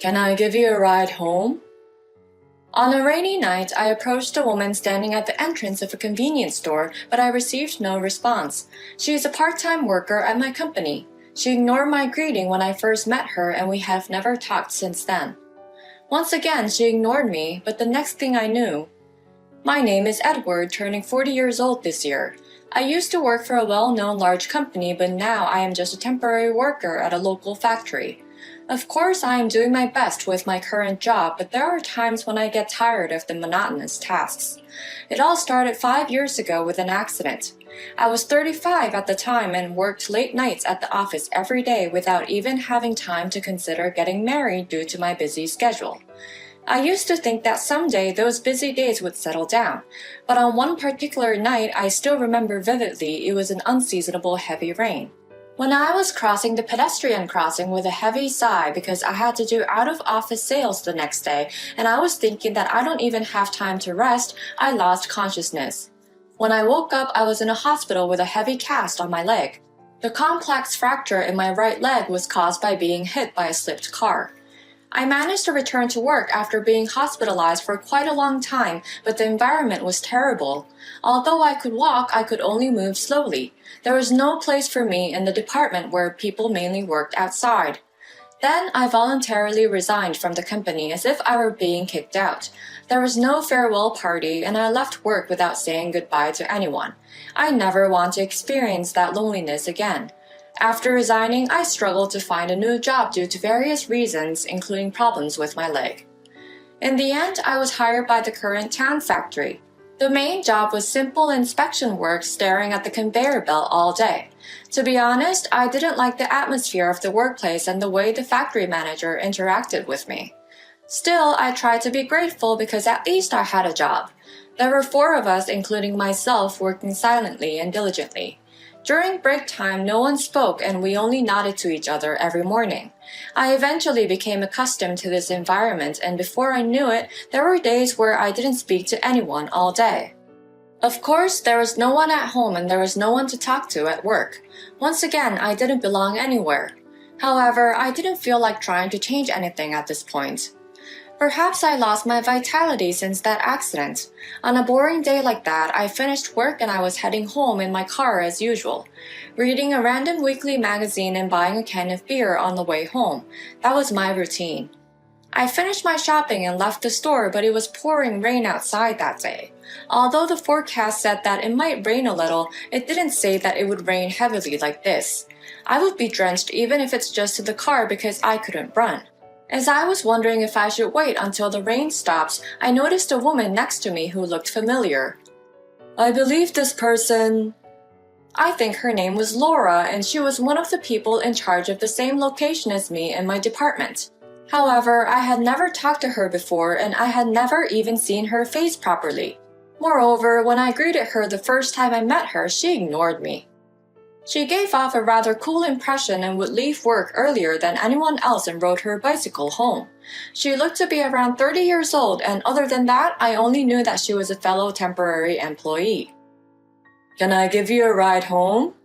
Can I give you a ride home? On a rainy night, I approached a woman standing at the entrance of a convenience store, but I received no response. She is a part-time worker at my company. She ignored my greeting when I first met her, and we have never talked since then. Once again, she ignored me, but the next thing I knew, my name is Edward, turning 40 years old this year. I used to work for a well-known large company, but now I am just a temporary worker at a local factory. Of course, I am doing my best with my current job, but there are times when I get tired of the monotonous tasks. It all started 5 years ago with an accident. I was 35 at the time and worked late nights at the office every day without even having time to consider getting married due to my busy schedule. I used to think that someday those busy days would settle down, but on one particular night I still remember vividly it was an unseasonable heavy rain. When I was crossing the pedestrian crossing with a heavy sigh because I had to do out-of-office sales the next day and I was thinking that I don't even have time to rest, I lost consciousness. When I woke up, I was in a hospital with a heavy cast on my leg. The complex fracture in my right leg was caused by being hit by a slipped car. I managed to return to work after being hospitalized for quite a long time, but the environment was terrible. Although I could walk, I could only move slowly. There was no place for me in the department where people mainly worked outside. Then I voluntarily resigned from the company as if I were being kicked out. There was no farewell party, and I left work without saying goodbye to anyone. I never want to experience that loneliness again. After resigning, I struggled to find a new job due to various reasons, including problems with my leg. In the end, I was hired by the current town factory. The main job was simple inspection work staring at the conveyor belt all day. To be honest, I didn't like the atmosphere of the workplace and the way the factory manager interacted with me. Still, I tried to be grateful because at least I had a job. There were 4 of us, including myself, working silently and diligently. During break time, no one spoke and we only nodded to each other every morning. I eventually became accustomed to this environment, and before I knew it, there were days where I didn't speak to anyone all day. Of course, there was no one at home and there was no one to talk to at work. Once again, I didn't belong anywhere. However, I didn't feel like trying to change anything at this point. Perhaps I lost my vitality since that accident. On a boring day like that, I finished work and I was heading home in my car as usual, reading a random weekly magazine and buying a can of beer on the way home. That was my routine. I finished my shopping and left the store, but it was pouring rain outside that day. Although the forecast said that it might rain a little, it didn't say that it would rain heavily like this. I would be drenched even if it's just to the car because I couldn't run. As I was wondering if I should wait until the rain stops, I noticed a woman next to me who looked familiar. I believe this person... I think her name was Laura, and she was one of the people in charge of the same location as me in my department. However, I had never talked to her before and I had never even seen her face properly. Moreover, when I greeted her the first time I met her, she ignored me. She gave off a rather cool impression and would leave work earlier than anyone else and rode her bicycle home. She looked to be around 30 years old, and other than that, I only knew that she was a fellow temporary employee. Can I give you a ride home?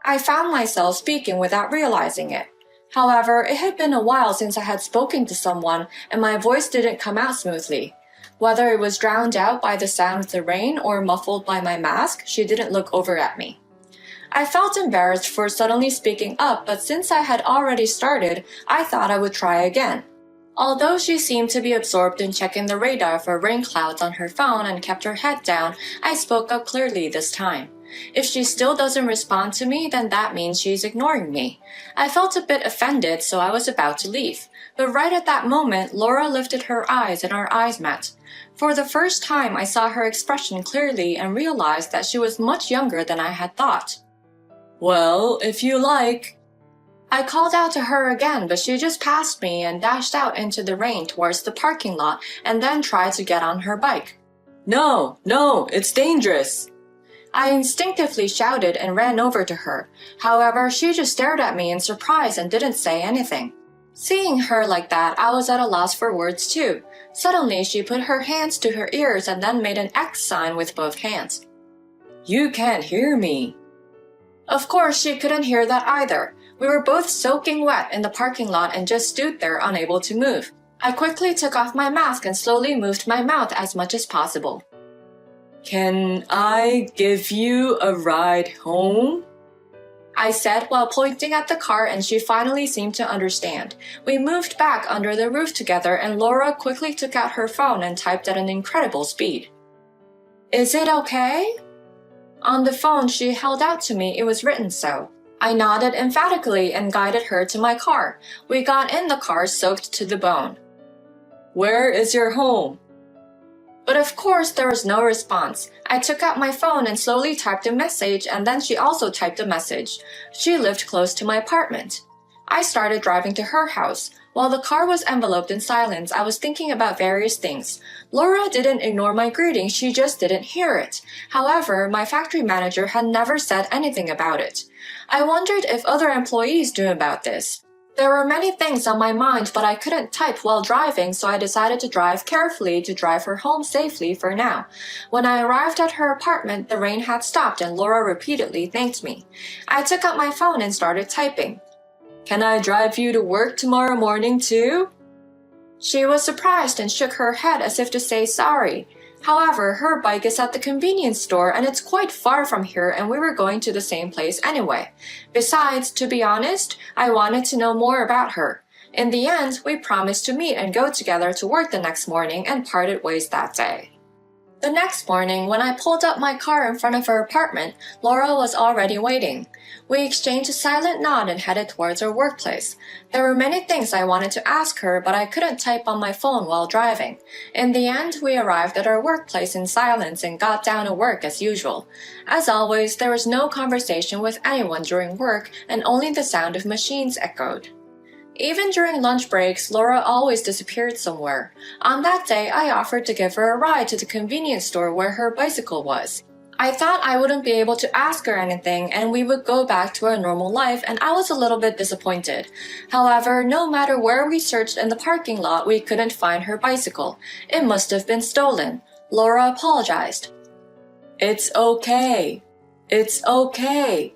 I found myself speaking without realizing it. However, it had been a while since I had spoken to someone, and my voice didn't come out smoothly. Whether it was drowned out by the sound of the rain or muffled by my mask, she didn't look over at me. I felt embarrassed for suddenly speaking up, but since I had already started, I thought I would try again. Although she seemed to be absorbed in checking the radar for rain clouds on her phone and kept her head down, I spoke up clearly this time. If she still doesn't respond to me, then that means she's ignoring me. I felt a bit offended, so I was about to leave. But right at that moment, Laura lifted her eyes and our eyes met. For the first time, I saw her expression clearly and realized that she was much younger than I had thought. Well, if you like. I called out to her again, but she just passed me and dashed out into the rain towards the parking lot and then tried to get on her bike. No, it's dangerous. I instinctively shouted and ran over to her. However, she just stared at me in surprise and didn't say anything. Seeing her like that, I was at a loss for words too. Suddenly, she put her hands to her ears and then made an X sign with both hands. You can't hear me. Of course, she couldn't hear that either. We were both soaking wet in the parking lot and just stood there unable to move. I quickly took off my mask and slowly moved my mouth as much as possible. "Can I give you a ride home?" I said while pointing at the car, and she finally seemed to understand. We moved back under the roof together and Laura quickly took out her phone and typed at an incredible speed. "Is it okay?" On the phone she held out to me, it was written so. I nodded emphatically and guided her to my car. We got in the car soaked to the bone. "Where is your home?" But of course there was no response. I took out my phone and slowly typed a message, and then she also typed a message. She lived close to my apartment. I started driving to her house. While the car was enveloped in silence, I was thinking about various things. Laura didn't ignore my greeting, she just didn't hear it. However, my factory manager had never said anything about it. I wondered if other employees knew about this. There were many things on my mind, but I couldn't type while driving, so I decided to drive carefully to drive her home safely for now. When I arrived at her apartment, the rain had stopped and Laura repeatedly thanked me. I took out my phone and started typing. "Can I drive you to work tomorrow morning too?" She was surprised and shook her head as if to say sorry. However, her bike is at the convenience store and it's quite far from here and we were going to the same place anyway. Besides, to be honest, I wanted to know more about her. In the end, we promised to meet and go together to work the next morning and parted ways that day. The next morning, when I pulled up my car in front of her apartment, Laura was already waiting. We exchanged a silent nod and headed towards her workplace. There were many things I wanted to ask her, but I couldn't type on my phone while driving. In the end, we arrived at our workplace in silence and got down to work as usual. As always, there was no conversation with anyone during work, and only the sound of machines echoed. Even during lunch breaks, Laura always disappeared somewhere. On that day, I offered to give her a ride to the convenience store where her bicycle was. I thought I wouldn't be able to ask her anything and we would go back to our normal life, and I was a little bit disappointed. However, no matter where we searched in the parking lot, we couldn't find her bicycle. It must have been stolen. Laura apologized. "It's okay. It's okay,"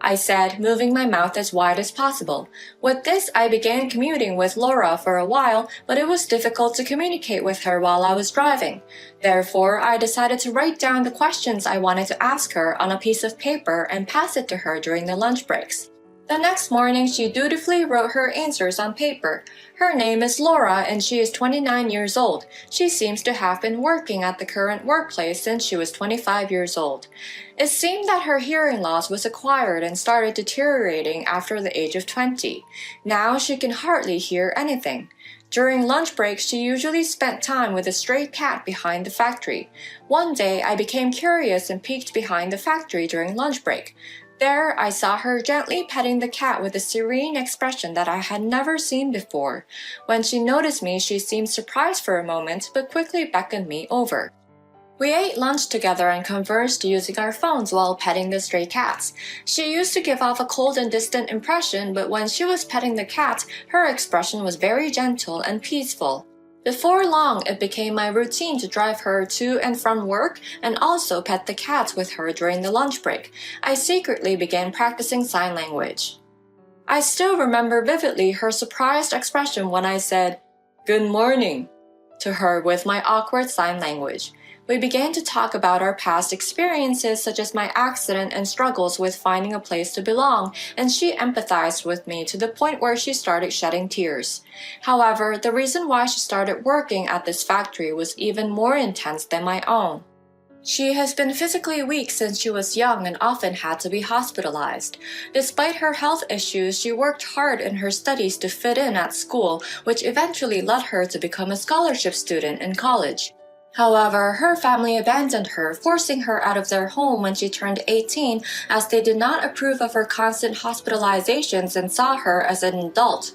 I said, moving my mouth as wide as possible. With this, I began commuting with Laura for a while, but it was difficult to communicate with her while I was driving. Therefore, I decided to write down the questions I wanted to ask her on a piece of paper and pass it to her during the lunch breaks. The next morning, she dutifully wrote her answers on paper. Her name is Laura and she is 29 years old. She seems to have been working at the current workplace since she was 25 years old. It seemed that her hearing loss was acquired and started deteriorating after the age of 20. Now she can hardly hear anything. During lunch breaks, she usually spent time with a stray cat behind the factory. One day, I became curious and peeked behind the factory during lunch break. There, I saw her gently petting the cat with a serene expression that I had never seen before. When she noticed me, she seemed surprised for a moment, but quickly beckoned me over. We ate lunch together and conversed using our phones while petting the stray cats. She used to give off a cold and distant impression, but when she was petting the cat, her expression was very gentle and peaceful. Before long, it became my routine to drive her to and from work and also pet the cats with her during the lunch break. I secretly began practicing sign language. I still remember vividly her surprised expression when I said, "Good morning," to her with my awkward sign language. We began to talk about our past experiences such as my accident and struggles with finding a place to belong, and she empathized with me to the point where she started shedding tears. However, the reason why she started working at this factory was even more intense than my own. She has been physically weak since she was young and often had to be hospitalized. Despite her health issues, she worked hard in her studies to fit in at school, which eventually led her to become a scholarship student in college. However, her family abandoned her, forcing her out of their home when she turned 18, as they did not approve of her constant hospitalizations and saw her as an adult.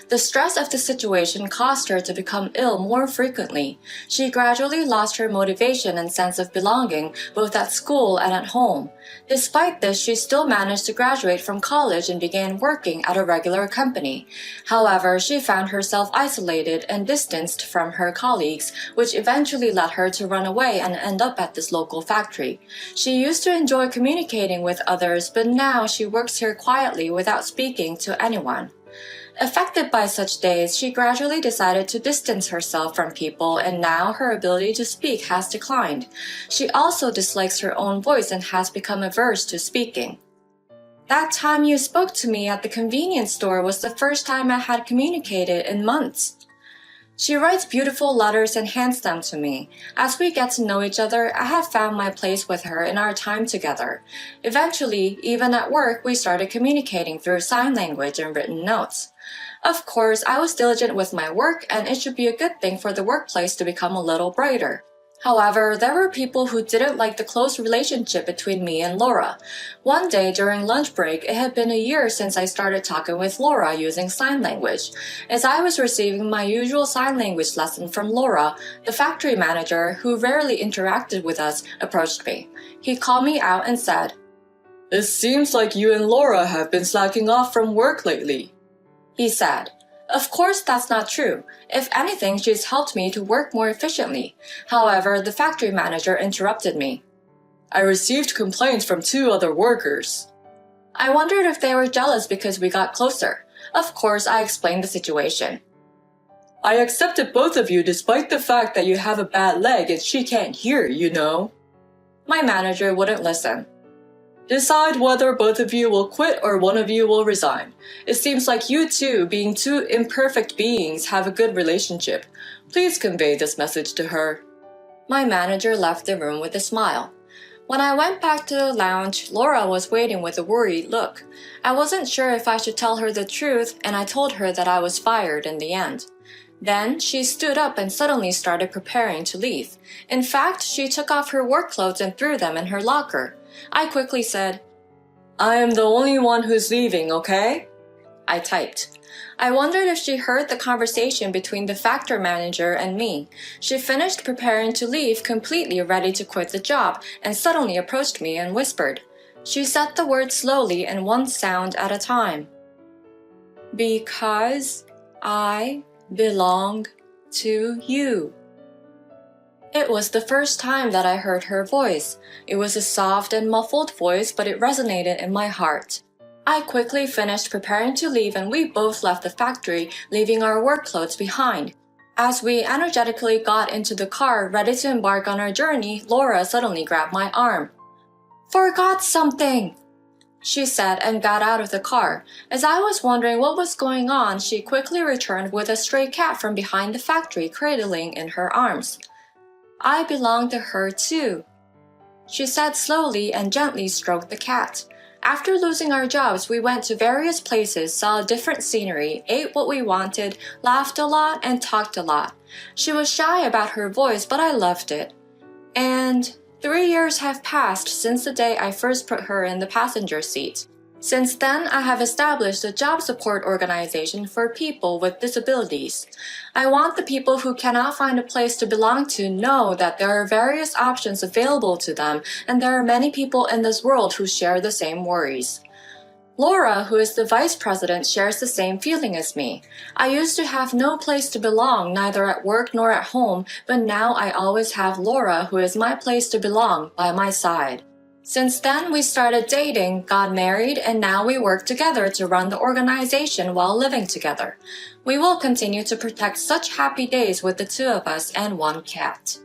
The stress of the situation caused her to become ill more frequently. She gradually lost her motivation and sense of belonging, both at school and at home. Despite this, she still managed to graduate from college and began working at a regular company. However, she found herself isolated and distanced from her colleagues, which eventually led her to run away and end up at this local factory. She used to enjoy communicating with others, but now she works here quietly without speaking to anyone. Affected by such days, she gradually decided to distance herself from people, and now her ability to speak has declined. She also dislikes her own voice and has become averse to speaking. That time you spoke to me at the convenience store was the first time I had communicated in months. She writes beautiful letters and hands them to me. As we get to know each other, I have found my place with her in our time together. Eventually, even at work, we started communicating through sign language and written notes. Of course, I was diligent with my work, and it should be a good thing for the workplace to become a little brighter. However, there were people who didn't like the close relationship between me and Laura. One day during lunch break, it had been a year since I started talking with Laura using sign language. As I was receiving my usual sign language lesson from Laura, the factory manager, who rarely interacted with us, approached me. He called me out and said, "It seems like you and Laura have been slacking off from work lately," he said. Of course, that's not true. If anything, she's helped me to work more efficiently. However, the factory manager interrupted me. "I received complaints from 2 other workers." I wondered if they were jealous because we got closer. Of course, I explained the situation. "I accepted both of you despite the fact that you have a bad leg and she can't hear, you know." My manager wouldn't listen. "Decide whether both of you will quit or one of you will resign. It seems like you two, being 2 imperfect beings, have a good relationship. Please convey this message to her." My manager left the room with a smile. When I went back to the lounge, Laura was waiting with a worried look. I wasn't sure if I should tell her the truth, and I told her that I was fired in the end. Then she stood up and suddenly started preparing to leave. In fact, she took off her work clothes and threw them in her locker. I quickly said, "I am the only one who's leaving, okay?" I typed. I wondered if she heard the conversation between the factory manager and me. She finished preparing to leave, completely ready to quit the job, and suddenly approached me and whispered. She said the words slowly and one sound at a time. "Because I belong to you." It was the first time that I heard her voice. It was a soft and muffled voice, but it resonated in my heart. I quickly finished preparing to leave, and we both left the factory, leaving our work clothes behind. As we energetically got into the car, ready to embark on our journey, Laura suddenly grabbed my arm. "Forgot something," she said, and got out of the car. As I was wondering what was going on, she quickly returned with a stray cat from behind the factory, cradling in her arms. "I belong to her too," she said slowly and gently stroked the cat. After losing our jobs, we went to various places, saw different scenery, ate what we wanted, laughed a lot, and talked a lot. She was shy about her voice, but I loved it. And 3 years have passed since the day I first put her in the passenger seat. Since then, I have established a job support organization for people with disabilities. I want the people who cannot find a place to belong to know that there are various options available to them, and there are many people in this world who share the same worries. Laura, who is the vice president, shares the same feeling as me. I used to have no place to belong, neither at work nor at home, but now I always have Laura, who is my place to belong, by my side. Since then, we started dating, got married, and now we work together to run the organization while living together. We will continue to protect such happy days with the 2 of us and 1 cat.